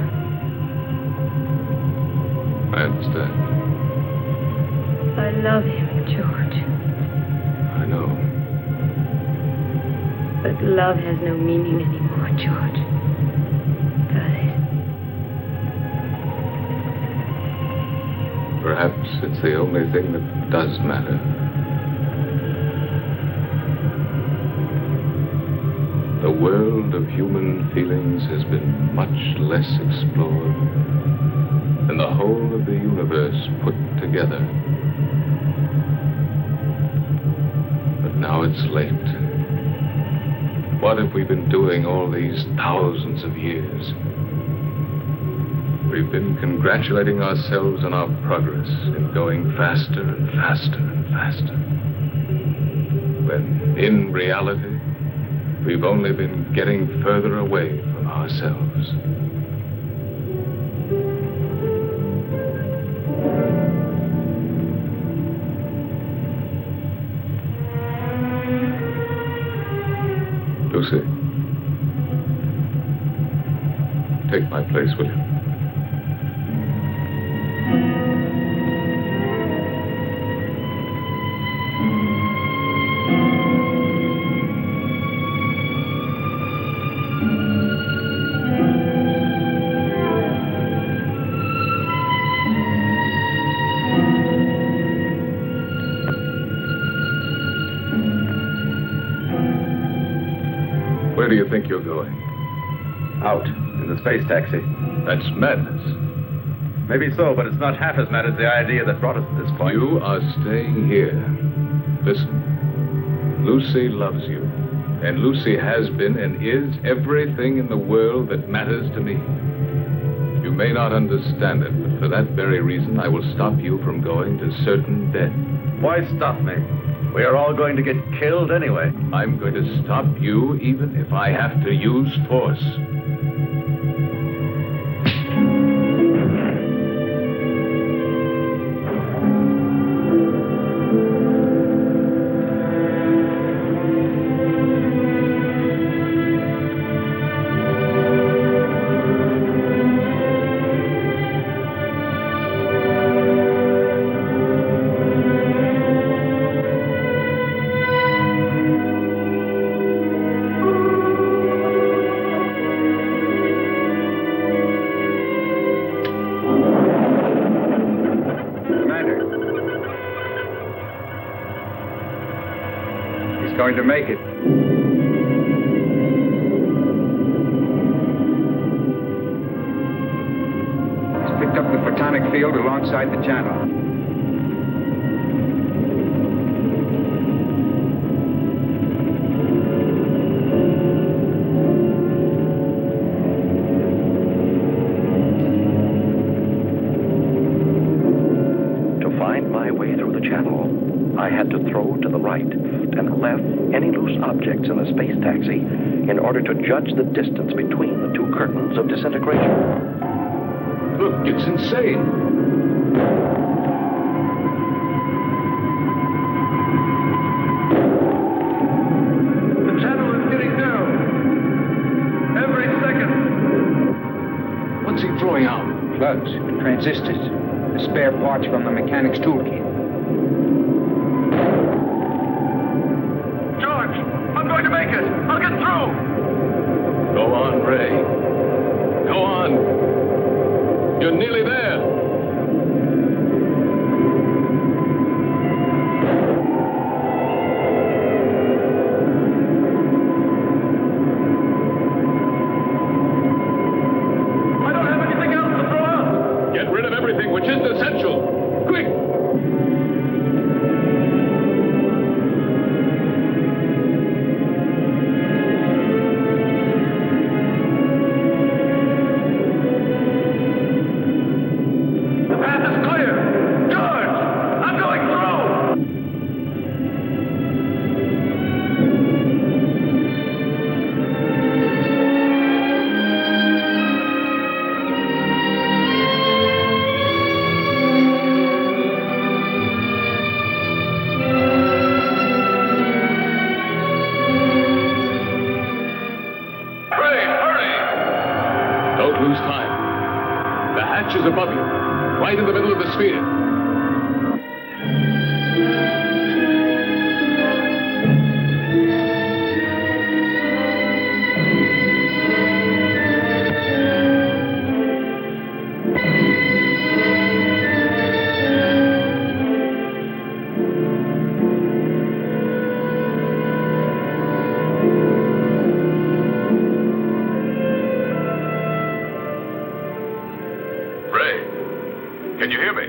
I understand. I love him, George. I know. But love has no meaning anymore, George. Does it? Perhaps it's the only thing that does matter. The world of human feelings has been much less explored than the whole of the universe put together. But now it's late. What have we been doing all these thousands of years? We've been congratulating ourselves on our progress in going faster and faster and faster. When, in reality, we've only been getting further away from ourselves. Lucy, take my place, will you? Where do you think you're going? Out, in the space taxi. That's madness. Maybe so, but it's not half as mad as the idea that brought us to this point. You are staying here. Listen, Lucy loves you. And Lucy has been and is everything in the world that matters to me. You may not understand it, but for that very reason, I will stop you from going to certain death. Why stop me? We are all going to get killed anyway. I'm going to stop you even if I have to use force. Going to make it. He's picked up the photonic field alongside the channel. To find my way through the channel, I had to throw to the right and left any loose objects in the space taxi in order to judge the distance between the two curtains of disintegration. Look, it's insane. The channel is getting down. Every second. What's he throwing out? Plugs, transistors, the spare parts from the mechanic's toolkit. I'll get through! Go on, Ray. Go on. You're nearly there. Don't lose time. The hatch is above you, right in the middle of the sphere. Can you hear me?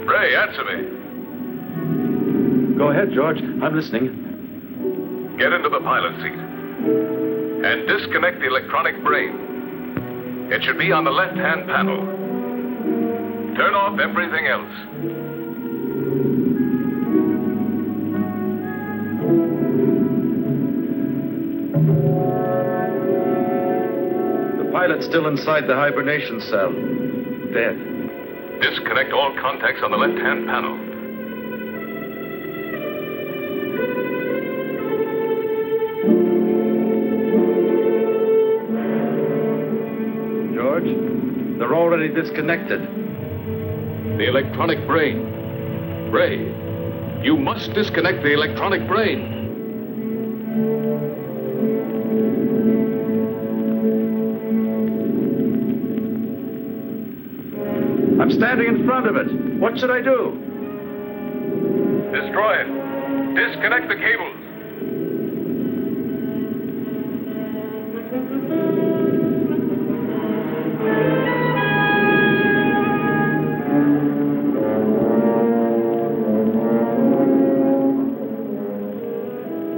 Ray, answer me. Go ahead, George. I'm listening. Get into the pilot seat. And disconnect the electronic brain. It should be on the left-hand panel. Turn off everything else. The pilot's still inside the hibernation cell. Dead. Disconnect all contacts on the left-hand panel. George, they're already disconnected. The electronic brain. Ray, you must disconnect the electronic brain. I'm standing in front of it. What should I do? Destroy it. Disconnect the cables.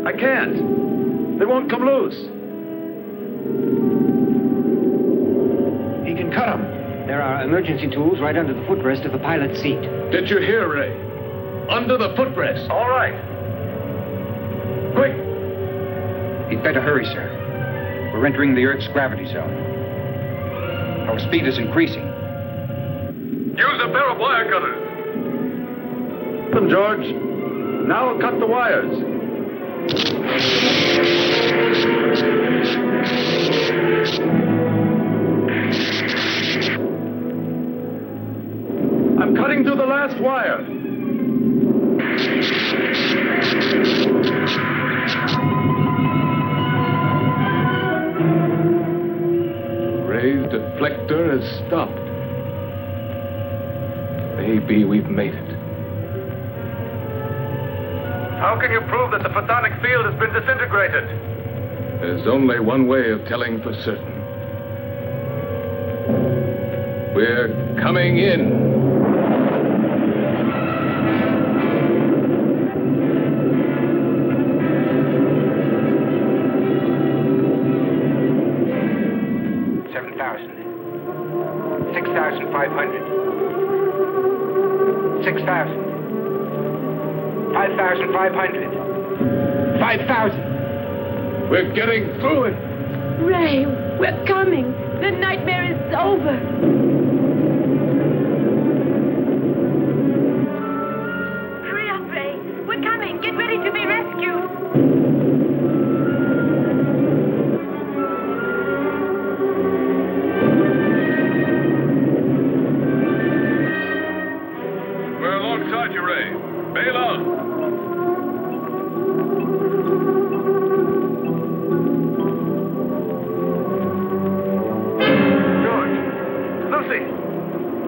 I can't. They won't come loose. He can cut them. There are emergency tools right under the footrest of the pilot's seat. Did you hear, Ray? Under the footrest. All right. Quick! He'd better hurry, sir. We're entering the Earth's gravity zone. Our speed is increasing. Use a pair of wire cutters. Them, George. Now I'll cut the wires. I'm cutting through the last wire. Ray's deflector has stopped. Maybe we've made it. How can you prove that the photonic field has been disintegrated? There's only one way of telling for certain. We're coming in. We're getting through it. Ray, we're coming. The nightmare is over. Hurry up, Ray. We're coming. Get ready to be rescued. We're alongside you, Ray. Bail out.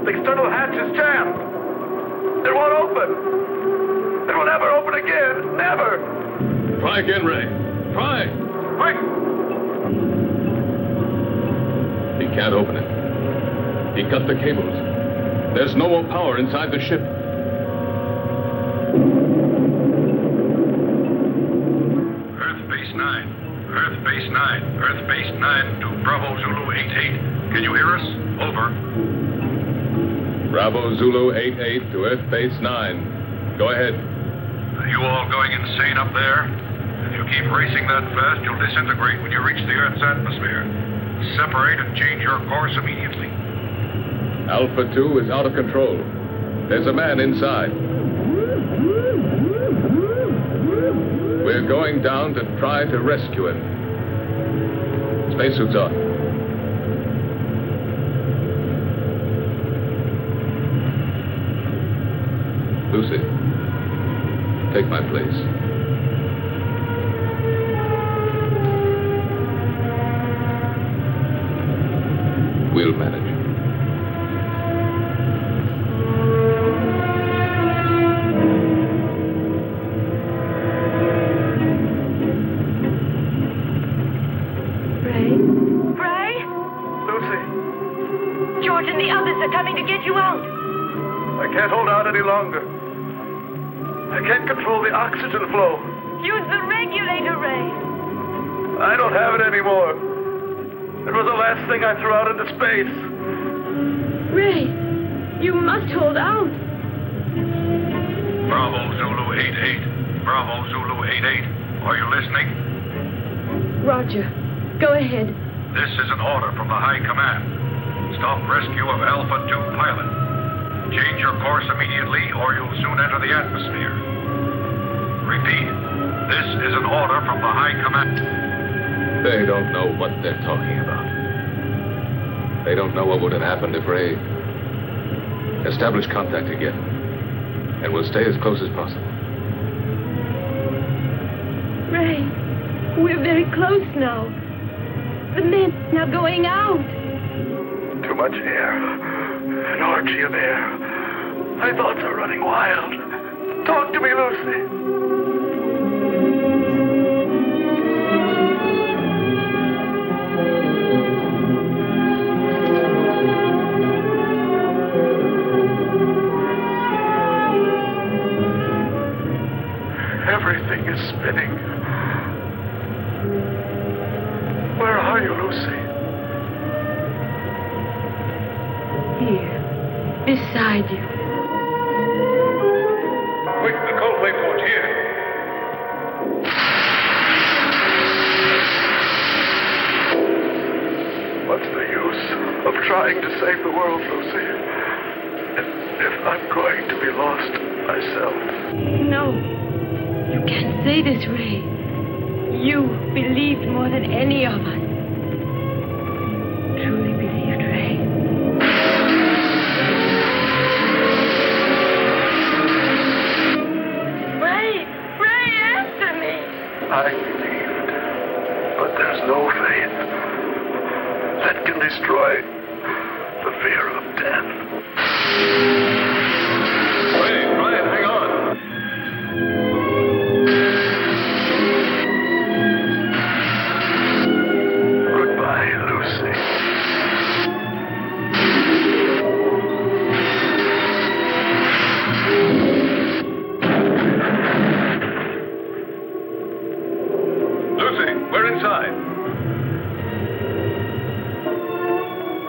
The external hatch is jammed. It won't open. It will never open again. Never. Try again, Ray. Try. Quick. He can't open it. He cut the cables. There's no more power inside the ship. Earth Base 9. Earth Base 9. Earth Base 9 to Bravo Zulu 88. Can you hear us? Over. Bravo Zulu 88 to Earth Base 9. Go ahead. Are you all going insane up there? If you keep racing that fast, you'll disintegrate when you reach the Earth's atmosphere. Separate and change your course immediately. Alpha 2 is out of control. There's a man inside. We're going down to try to rescue him. Spacesuits on. Lucy, take my place. We'll manage. Ray? Ray? Lucy, George and the others are coming to get you out. I can't hold out any longer. I can't control the oxygen flow. Use the regulator, Ray. I don't have it anymore. It was the last thing I threw out into space. Ray, you must hold out. Bravo Zulu 88. Bravo Zulu 88. Are you listening? Roger. Go ahead. This is an order from the High Command. Stop rescue of Alpha 2 pilot. Change your course immediately or you'll soon enter the atmosphere. Repeat. This is an order from the High Command. They don't know what they're talking about. They don't know what would have happened if Ray... Establish contact again. And we'll stay as close as possible. Ray, we're very close now. The men are going out. Too much air. An orgy of air. My thoughts are running wild. Talk to me, Lucy. Everything is spinning. Where are you, Lucy? Here, beside you. Quick, the coldplay port here. What's the use of trying to save the world, Lucy? If I'm going to be lost myself. No, you can't say this, Ray. You believed more than any of us. Truly believed, Ray. Ray, answer me. I believed, but there's no faith that can destroy the fear of death. Ray, Brian, hang on. Goodbye, Lucy. Lucy, we're inside.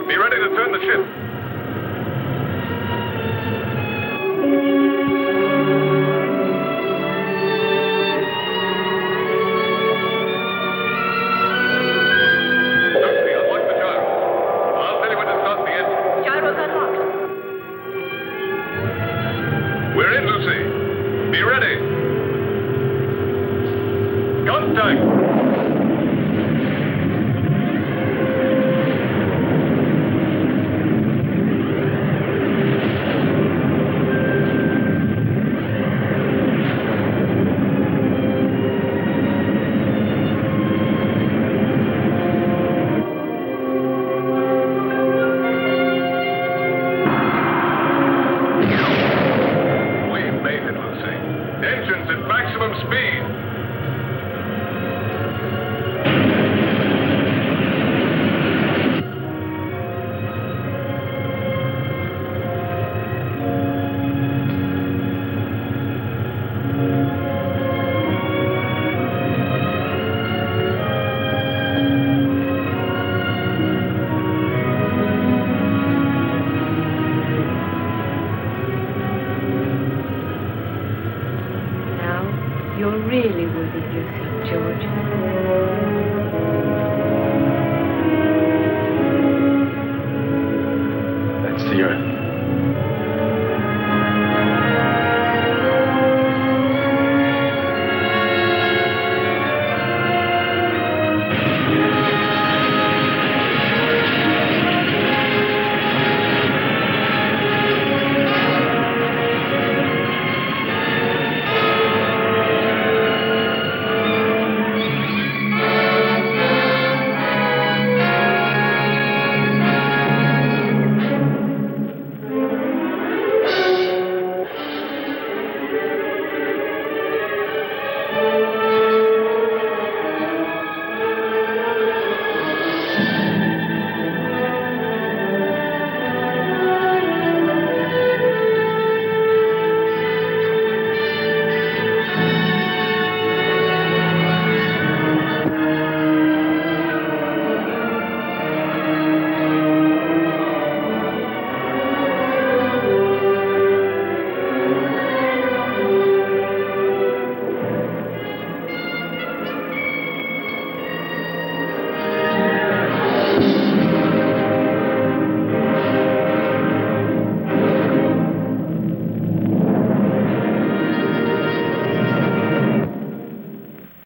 Be ready to turn the ship. Lucy, unlock the gyro. I'll tell you when to start the engine. Gyro's unlocked. We're in, Lucy. Be ready. Contact.